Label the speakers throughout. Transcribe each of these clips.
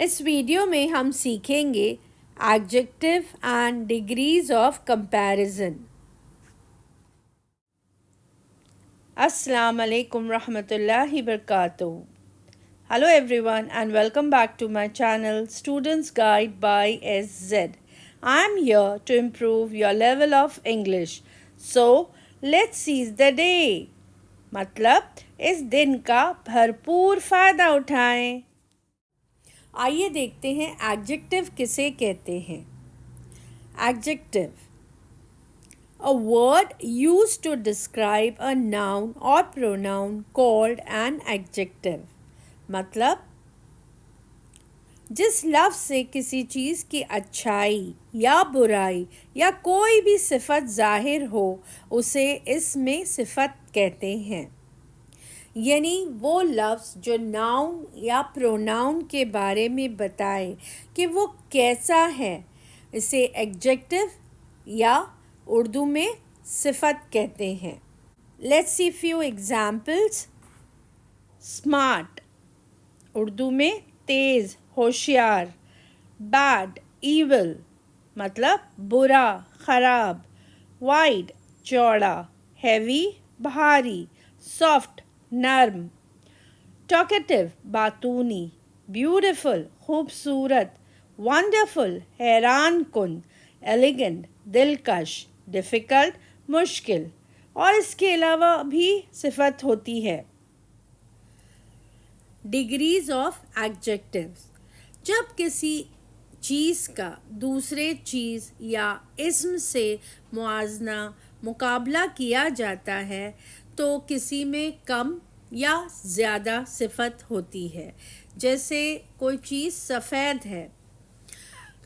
Speaker 1: इस वीडियो में हम सीखेंगे adjective and degrees of comparison. अस्सलाम वालेकुम रहमतुल्लाहि बरकातुहू। Hello everyone and welcome back to my channel Students Guide by SZ. I am here to improve your level of English. So let's seize the day. मतलब इस दिन का भरपूर फ़ायदा उठाएं। आइए देखते हैं एडजेक्टिव किसे कहते हैं। Adjective, a word used to describe a noun or pronoun called an adjective. मतलब जिस लफ्ज़ से किसी चीज़ की अच्छाई या बुराई या कोई भी सिफत ज़ाहिर हो उसे इसमें सिफत कहते हैं। यानी वो लफ्ज़ जो नाउन या प्रोनाउन के बारे में बताए कि वो कैसा है, इसे एडजेक्टिव या उर्दू में सिफत कहते हैं। Let's see few examples. Smart Urdu में तेज़, होशियार। बैड, ईविल मतलब बुरा, ख़राब। वाइड, चौड़ा। हैवी, भारी। सॉफ्ट, नर्म। टॉकेटिव, बातूनी। ब्यूटीफुल, खूबसूरत। वंडरफुल, हैरान कुन। एलिगेंट, दिलकश। डिफ़िकल्ट, मुश्किल। और इसके अलावा भी सिफत होती है। डिग्रीज ऑफ एडजेक्टिव्स, जब किसी चीज़ का दूसरे चीज़ या इस्म से मुआजना मुकाबला किया जाता है तो किसी में कम या ज़्यादा सिफत होती है। जैसे कोई चीज़ सफ़ेद है,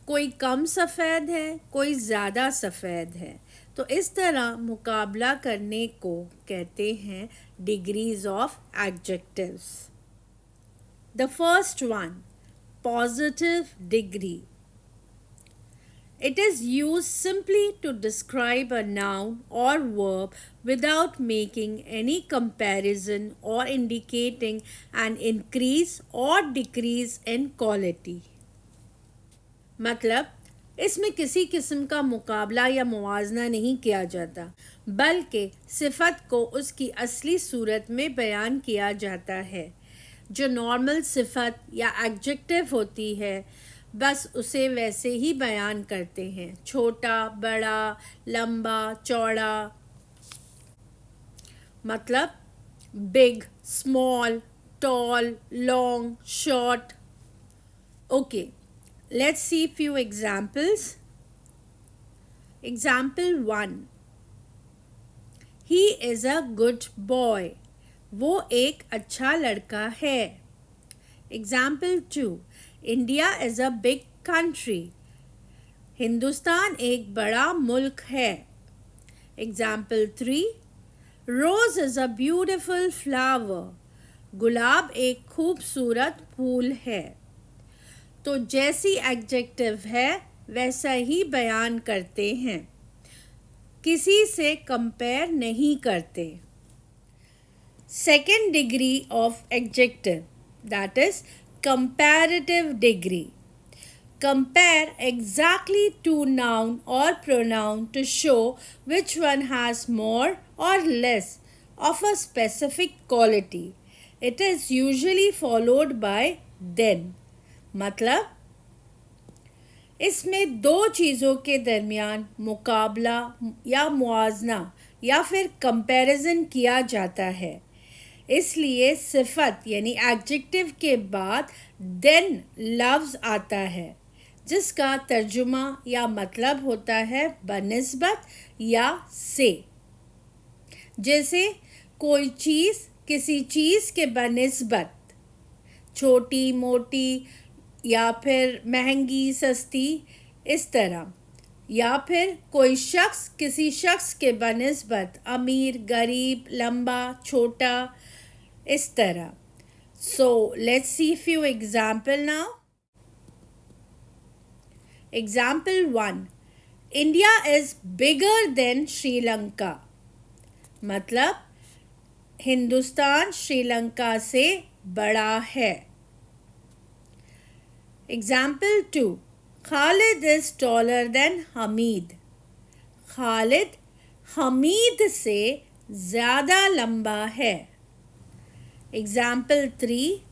Speaker 1: कोई कम सफ़ेद है, कोई ज़्यादा सफ़ेद है, तो इस तरह मुकाबला करने को कहते हैं degrees of adjectives. The first one, positive degree. It is used simply to describe a noun or verb without making any comparison or indicating an increase or decrease in quality. मतलब इसमें किसी किस्म का मुकाबला या मुवाजना नहीं किया जाता, बल्कि सिफत को उसकी असली सूरत में बयान किया जाता है। जो नॉर्मल सिफत या एडजेक्टिव होती है बस उसे वैसे ही बयान करते हैं, छोटा, बड़ा, लंबा, चौड़ा। मतलब big, small, tall, long, short. Okay, let's see few examples. Example 1, he is a good boy. वो एक अच्छा लड़का है। Example 2, India is a big country. Hindustan एक बड़ा मुल्क है। Example 3, rose is a beautiful flower. गुलाब एक खूबसूरत फूल है। तो जैसी एडजेक्टिव है वैसा ही बयान करते हैं, किसी से कंपेयर नहीं करते। Second degree of adjective, that is comparative degree. Compare exactly two noun or pronoun to show which one has more or less of a specific quality. It is usually followed by then. मतलब इसमें दो चीज़ों के दरमियान मुकाबला या मुआजना या फिर कंपैरिजन किया जाता है, इसलिए सिफत यानी एडजेक्टिव के बाद देन लफ्ज़ आता है जिसका तर्जुमा या मतलब होता है बनिस्बत या से। जैसे कोई चीज़ किसी चीज़ के बनिस्बत छोटी, मोटी या फिर महंगी, सस्ती, इस तरह। या फिर कोई शख्स किसी शख्स के बनिस्बत अमीर, गरीब, लंबा, छोटा, इस तरह। So let's see few example now. Example 1, India is bigger than Sri Lanka. मतलब हिंदुस्तान श्रीलंका से बड़ा है। Example 2. Khalid is taller than Hamid. Khalid Hamid से ज़्यादा लंबा है. Example 3.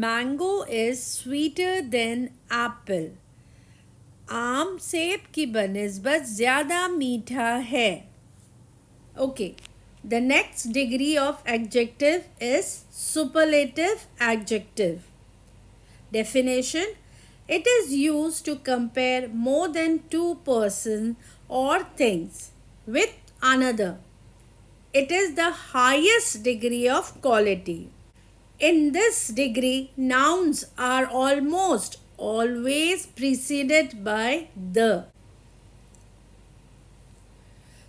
Speaker 1: Mango is sweeter than apple. आम सेब की बनिस्बत ज़्यादा मीठा है. Okay, the next degree of adjective is superlative adjective. Definition: it is used to compare more than two persons or things with another. It is the highest degree of quality. In this degree, nouns are almost always preceded by the.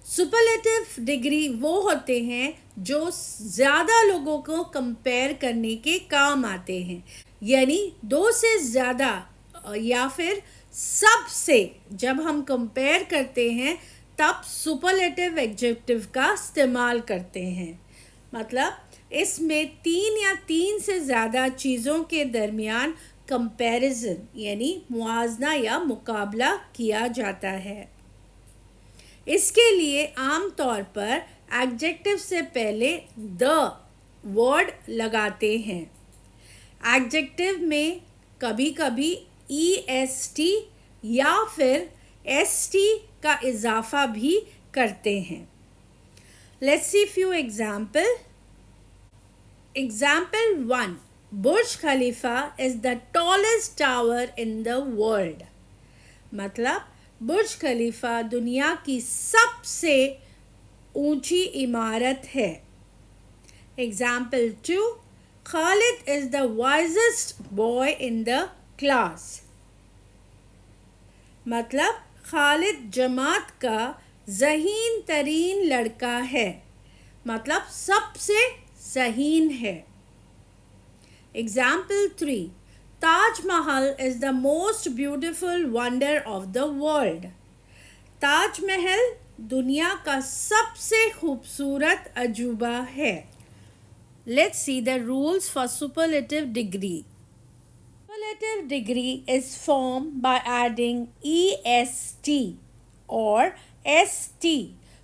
Speaker 1: Superlative degree वो होते हैं जो ज़्यादा लोगों को compare करने के काम आते हैं, यानी दो से ज़्यादा या फिर सबसे जब हम कंपेयर करते हैं तब सुपरलेटिव एडजेक्टिव का इस्तेमाल करते हैं. मतलब इसमें तीन या तीन से ज़्यादा चीज़ों के दरमियान कंपैरिजन यानी मुआवजा या मुकाबला किया जाता है. इसके लिए आमतौर पर एडजेक्टिव से पहले द वर्ड लगाते हैं. एडजेक्टिव में कभी कभी EST या फिर ST का इजाफा भी करते हैं. Let's see few example. Example 1. Burj Khalifa is the tallest tower in the world. मतलब बुर्ज खलीफा दुनिया की सबसे ऊंची इमारत है. Example 2. Khalid is the wisest boy in the class. मतलब खालिद जमात का ज़हीन तरीन लड़का है. मतलब सबसे ज़हीन है. Example 3. Taj Mahal is the most beautiful wonder of the world. Taj Mahal दुनिया का सबसे खूबसूरत अजूबा है. Let's see the rules for superlative degree. Superlative degree is formed by adding EST or ST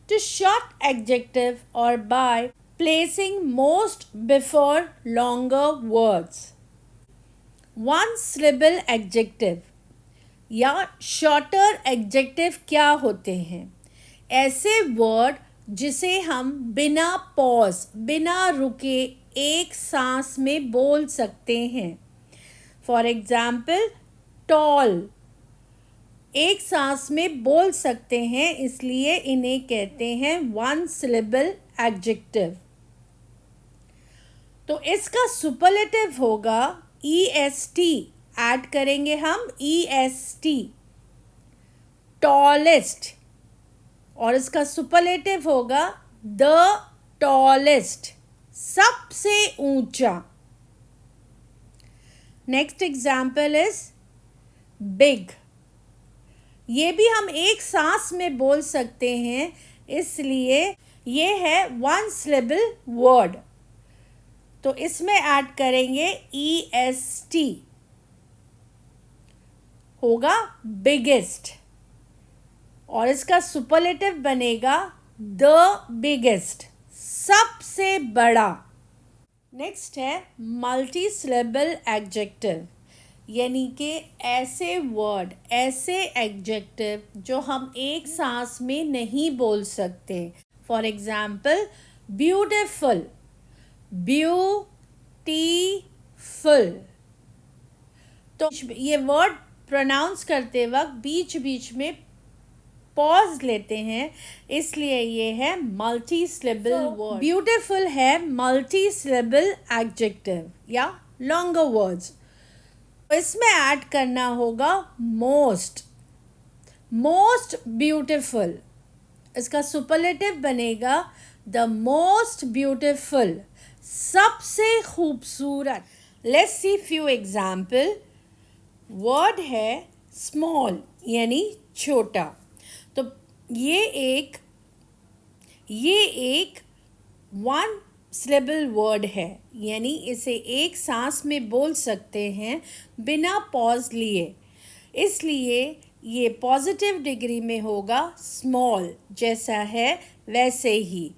Speaker 1: to short adjective or by placing most before longer words. One syllable adjective या shorter adjective क्या होते हैं? ऐसे word जिसे हम बिना pause बिना रुके एक सांस में बोल सकते हैं. फॉर एग्जाम्पल टॉल एक सांस में बोल सकते हैं, इसलिए इन्हें कहते हैं वन सिलेबल एडजेक्टिव. तो इसका सुपरलेटिव होगा EST. ऐड करेंगे हम EST टॉलेस्ट, और इसका सुपरलेटिव होगा द टॉलेस्ट सबसे ऊंचा. Next example is big. ये भी हम एक सांस में बोल सकते हैं, इसलिए ये है वन सिलेबल वर्ड. तो इसमें ऐड करेंगे EST, होगा बिगेस्ट, और इसका सुपरलेटिव बनेगा द बिगेस्ट सबसे बड़ा. नेक्स्ट है मल्टी सिलेबल एडजेक्टिव, यानी कि ऐसे वर्ड ऐसे एडजेक्टिव जो हम एक सांस में नहीं बोल सकते. For example beautiful, beautiful. तो ये वर्ड प्रोनाउंस करते वक्त बीच बीच में पॉज लेते हैं, इसलिए ये है मल्टी सिलेबल वर्ड. ब्यूटीफुल है मल्टी सिलेबल एडजेक्टिव या लॉन्गर वर्ड्स. इसमें ऐड करना होगा मोस्ट. मोस्ट ब्यूटीफुल, इसका सुपरलेटिव बनेगा द मोस्ट ब्यूटीफुल सबसे खूबसूरत. Let's see few example. Word है स्मॉल यानी छोटा. तो ये एक वन सिलेबल वर्ड है, यानी इसे एक सांस में बोल सकते हैं बिना पॉज लिए, इसलिए ये पॉजिटिव डिग्री में होगा स्मॉल, जैसा है वैसे ही।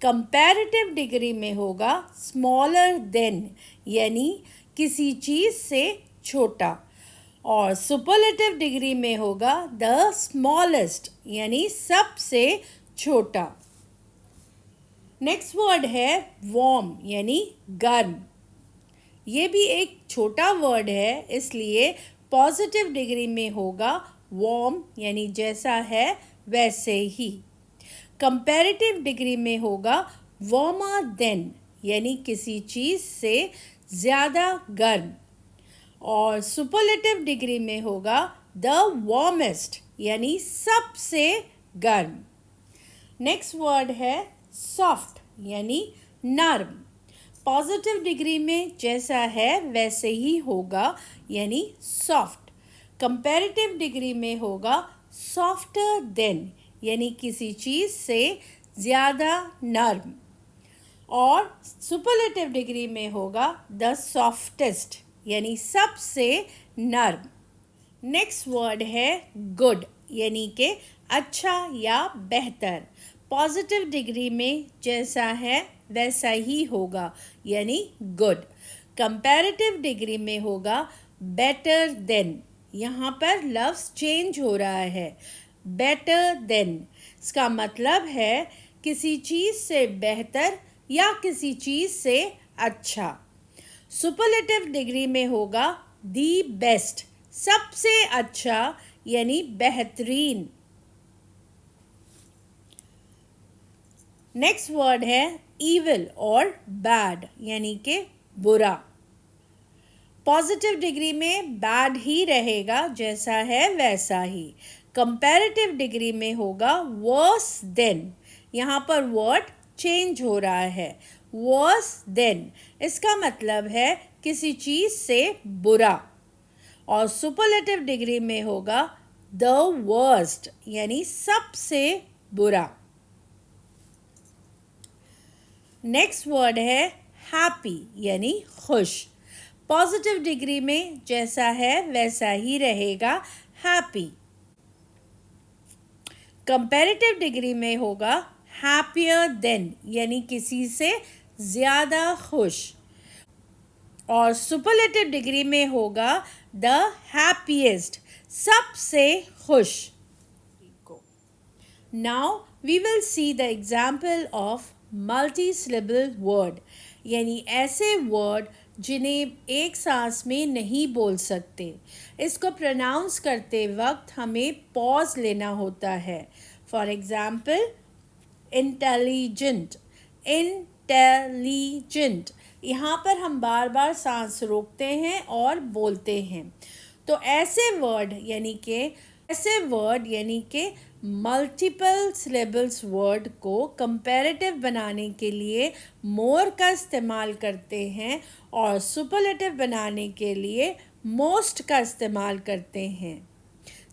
Speaker 1: कंपैरेटिव डिग्री में होगा स्मॉलर देन, यानी किसी चीज़ से छोटा। और सुपरलेटिव डिग्री में होगा द स्मॉलेस्ट, यानी सबसे छोटा। नेक्स्ट वर्ड है वार्म, यानी गर्म। ये भी एक छोटा वर्ड है, इसलिए पॉजिटिव डिग्री में होगा वार्म, यानी जैसा है वैसे ही। कंपैरेटिव डिग्री में होगा वार्मर देन, यानी किसी चीज़ से ज़्यादा गर्म। और सुपरलेटिव डिग्री में होगा द वार्मेस्ट, यानी सबसे गर्म। नेक्स्ट वर्ड है सॉफ्ट, यानी नर्म। पॉजिटिव डिग्री में जैसा है वैसे ही होगा, यानी सॉफ्ट। कंपैरेटिव डिग्री में होगा सॉफ्टर देन, यानी किसी चीज़ से ज़्यादा नर्म। और सुपरलेटिव डिग्री में होगा द सॉफ्टेस्ट, यानी सबसे नर्म। नेक्स्ट वर्ड है गुड, यानी कि अच्छा या बेहतर। पॉजिटिव डिग्री में जैसा है वैसा ही होगा, यानी गुड। कंपैरेटिव डिग्री में होगा बेटर देन। यहाँ पर लफ्ज़ चेंज हो रहा है, बेटर देन। इसका मतलब है किसी चीज़ से बेहतर या किसी चीज़ से अच्छा। सुपरलेटिव डिग्री में होगा दी बेस्ट, सबसे अच्छा, यानी बेहतरीन। नेक्स्ट वर्ड है ईविल और बैड, यानी कि बुरा। पॉजिटिव डिग्री में बैड ही रहेगा, जैसा है वैसा ही। कंपैरेटिव डिग्री में होगा वर्स देन। यहाँ पर वर्ड चेंज हो रहा है, वर्स देन। इसका मतलब है किसी चीज़ से बुरा। और सुपरलेटिव डिग्री में होगा द वर्स्ट, यानी सबसे बुरा। नेक्स्ट वर्ड है हैप्पी, यानी खुश। पॉजिटिव डिग्री में जैसा है वैसा ही रहेगा, हैप्पी। कंपैरेटिव डिग्री में होगा हैप्पियर देन, यानी किसी से ज़्यादा खुश। और सुपरलेटिव डिग्री में होगा द हैप्पीएस्ट, सबसे खुश। Now we will see the example of multi syllable word, यानी ऐसे वर्ड जिन्हें एक सांस में नहीं बोल सकते। इसको प्रोनाउंस करते वक्त हमें पॉज लेना होता है। For example intelligent, intelligent. यहाँ पर हम बार बार सांस रोकते हैं और बोलते हैं। तो ऐसे वर्ड यानी कि मल्टीपल सिलेबल्स वर्ड को कंपैरेटिव बनाने के लिए मोर का इस्तेमाल करते हैं और सुपरलेटिव बनाने के लिए मोस्ट का इस्तेमाल करते हैं।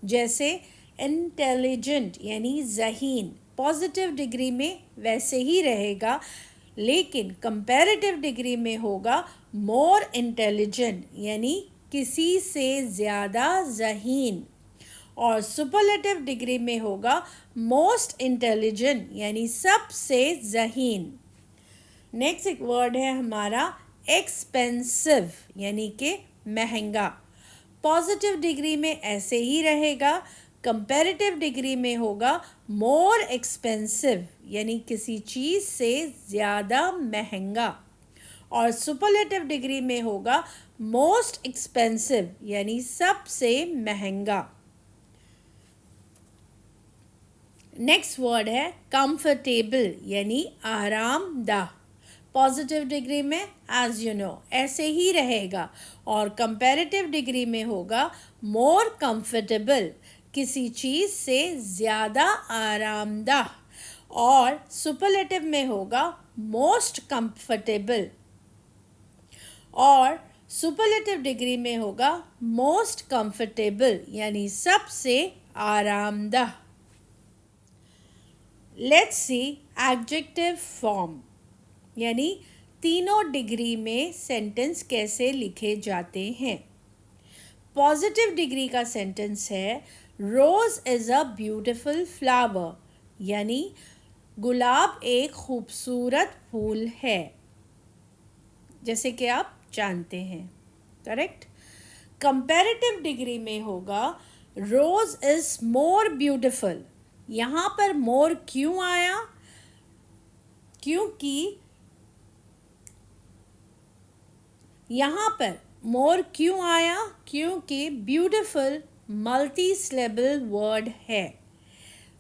Speaker 1: जैसे इंटेलिजेंट यानी ज़हीन, पॉजिटिव डिग्री में वैसे ही रहेगा, लेकिन कंपैरेटिव डिग्री में होगा मोर इंटेलिजेंट, यानी किसी से ज़्यादा ज़हीन। और सुपरलेटिव डिग्री में होगा मोस्ट इंटेलिजेंट, यानी सबसे ज़हीन। नेक्स्ट एक वर्ड है हमारा एक्सपेंसिव, यानी कि महंगा। पॉजिटिव डिग्री में ऐसे ही रहेगा, कंपैरेटिव डिग्री में होगा मोर एक्सपेंसिव, यानी किसी चीज़ से ज़्यादा महंगा। और सुपरलेटिव डिग्री में होगा मोस्ट एक्सपेंसिव, यानी सबसे महंगा। नेक्स्ट वर्ड है कंफर्टेबल, यानी आरामदाह। पॉजिटिव डिग्री में एज यू नो ऐसे ही रहेगा, और कंपैरेटिव डिग्री में होगा मोर कंफर्टेबल, किसी चीज़ से ज़्यादा आरामदाह। और सुपरलेटिव में होगा मोस्ट कंफर्टेबल, और सुपरलेटिव डिग्री में होगा मोस्ट कंफर्टेबल, यानी सबसे आरामदाह। Let's see adjective form. यानी तीनों डिग्री में सेंटेंस कैसे लिखे जाते हैं। पॉजिटिव डिग्री का सेंटेंस है रोज इज़ अ ब्यूटिफुल फ्लावर, यानी गुलाब एक खूबसूरत फूल है, जैसे कि आप जानते हैं। करेक्ट। कंपैरेटिव डिग्री में होगा रोज इज मोर ब्यूटिफुल। यहाँ पर मोर क्यों आया? क्योंकि यहाँ पर मोर क्यों आया? क्योंकि ब्यूटिफुल मल्टी सिलेबल वर्ड है।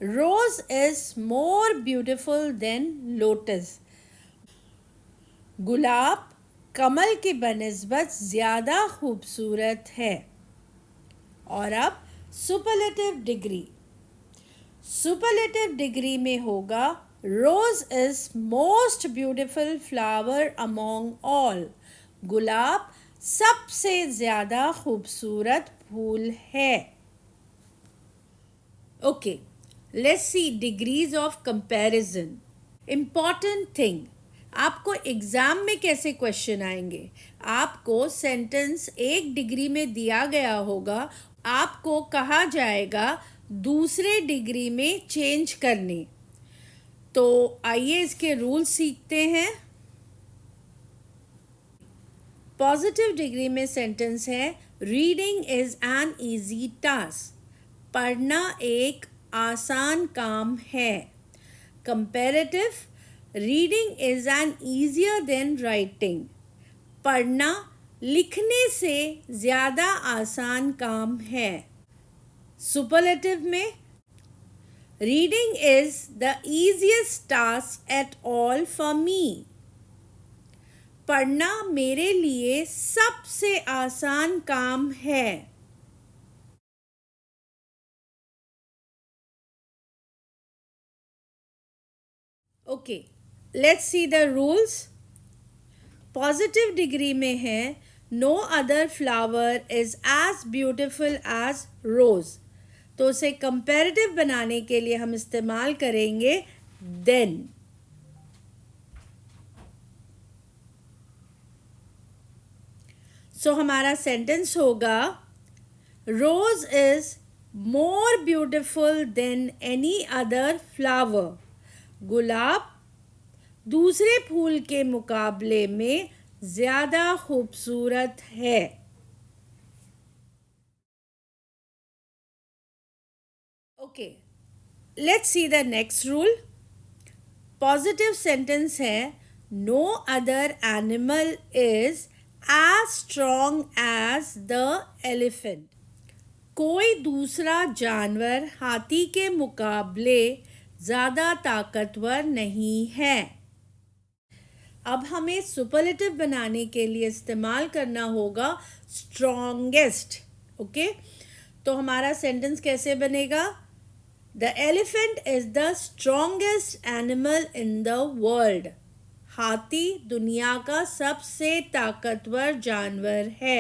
Speaker 1: Rose is more beautiful than lotus. गुलाब कमल की बनिस्बत ज़्यादा खूबसूरत है। और अब सुपरलेटिव डिग्री। सुपरलेटिव डिग्री में होगा rose is most beautiful flower among all. गुलाब सबसे ज़्यादा खूबसूरत फूल है। Okay, let's see degrees of comparison. Important thing, आपको एग्ज़ाम में कैसे क्वेश्चन आएंगे? आपको सेंटेंस एक डिग्री में दिया गया होगा, आपको कहा जाएगा दूसरे डिग्री में चेंज करने। तो आइए इसके रूल सीखते हैं। पॉजिटिव डिग्री में सेंटेंस है reading is an easy task. पढ़ना एक आसान काम है। Comparative, reading is an easier than writing. पढ़ना लिखने से ज़्यादा आसान काम है। सुपरलेटिव में reading is the easiest task at all for me. पढ़ना मेरे लिए सबसे आसान काम है। Okay, let's see the rules. Positive degree में है no other flower is as beautiful as rose. तो उसे कंपैरेटिव बनाने के लिए हम इस्तेमाल करेंगे देन। सो हमारा सेंटेंस होगा rose is more beautiful than any other flower. गुलाब दूसरे फूल के मुकाबले में ज़्यादा खूबसूरत है। Okay, let's see the next rule. Positive sentence है no other animal is as strong as the elephant. कोई दूसरा जानवर हाथी के मुकाबले ज़्यादा ताकतवर नहीं है। अब हमें सुपरलेटिव बनाने के लिए इस्तेमाल करना होगा स्ट्रॉन्गेस्ट। ओके, तो हमारा सेंटेंस कैसे बनेगा? The elephant is the strongest animal in the world. हाथी दुनिया का सबसे ताकतवर जानवर है।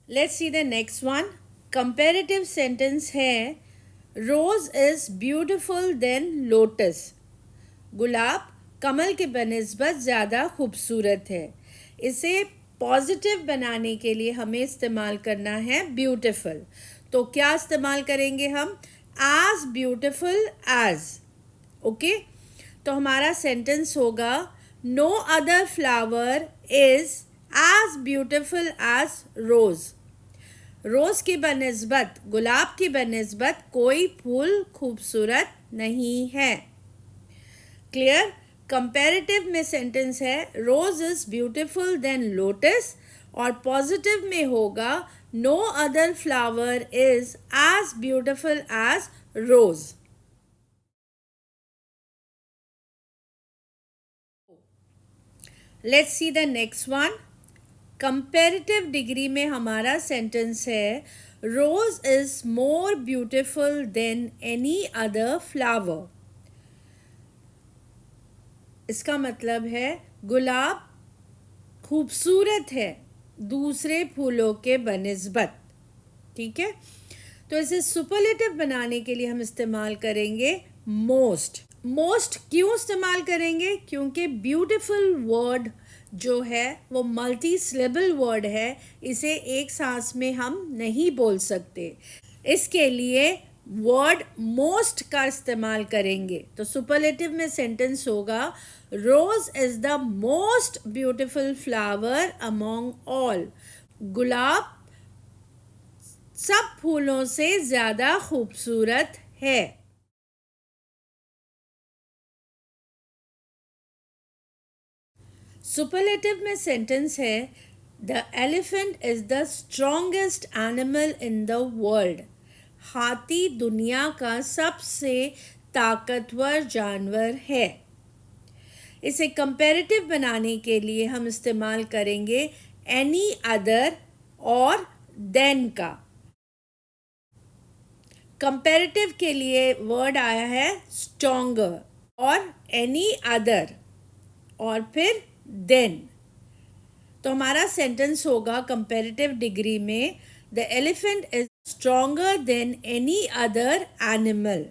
Speaker 1: Let's see the next one. Comparative sentence है rose is beautiful than lotus. गुलाब कमल के बनिस्बत ज़्यादा खूबसूरत है। इसे पॉजिटिव बनाने के लिए हमें इस्तेमाल करना है ब्यूटिफुल। तो क्या इस्तेमाल करेंगे हम? As beautiful as. ओके, तो हमारा सेंटेंस होगा no other flower is as beautiful as rose. Rose की बनिस्बत, गुलाब की बनिस्बत कोई फूल खूबसूरत नहीं है। क्लियर? कंपैरेटिव में सेंटेंस है rose is beautiful than lotus, और पॉजिटिव में होगा no other flower is as beautiful as rose. Let's see the next one. Comparative degree में हमारा सेंटेंस है rose is more beautiful than any other flower. इसका मतलब है गुलाब खूबसूरत है दूसरे फूलों के बनिस्बत। ठीक है, तो इसे सुपरलेटिव बनाने के लिए हम इस्तेमाल करेंगे मोस्ट। मोस्ट क्यों इस्तेमाल करेंगे? क्योंकि ब्यूटीफुल वर्ड जो है वो मल्टी सिलेबल वर्ड है, इसे एक सांस में हम नहीं बोल सकते, इसके लिए वर्ड मोस्ट का इस्तेमाल करेंगे। तो सुपरलेटिव में सेंटेंस होगा, rose is the most beautiful flower among all. गुलाब सब फूलों से ज्यादा खूबसूरत है। सुपरलेटिव में सेंटेंस है, the elephant is the strongest animal in the world. हाथी दुनिया का सबसे ताकतवर जानवर है। इसे कंपैरेटिव बनाने के लिए हम इस्तेमाल करेंगे एनी अदर और देन का। कंपैरेटिव के लिए वर्ड आया है स्ट्रॉन्गर और एनी अदर और फिर देन। तो हमारा सेंटेंस होगा कंपैरेटिव डिग्री में, the elephant is stronger than any other animal.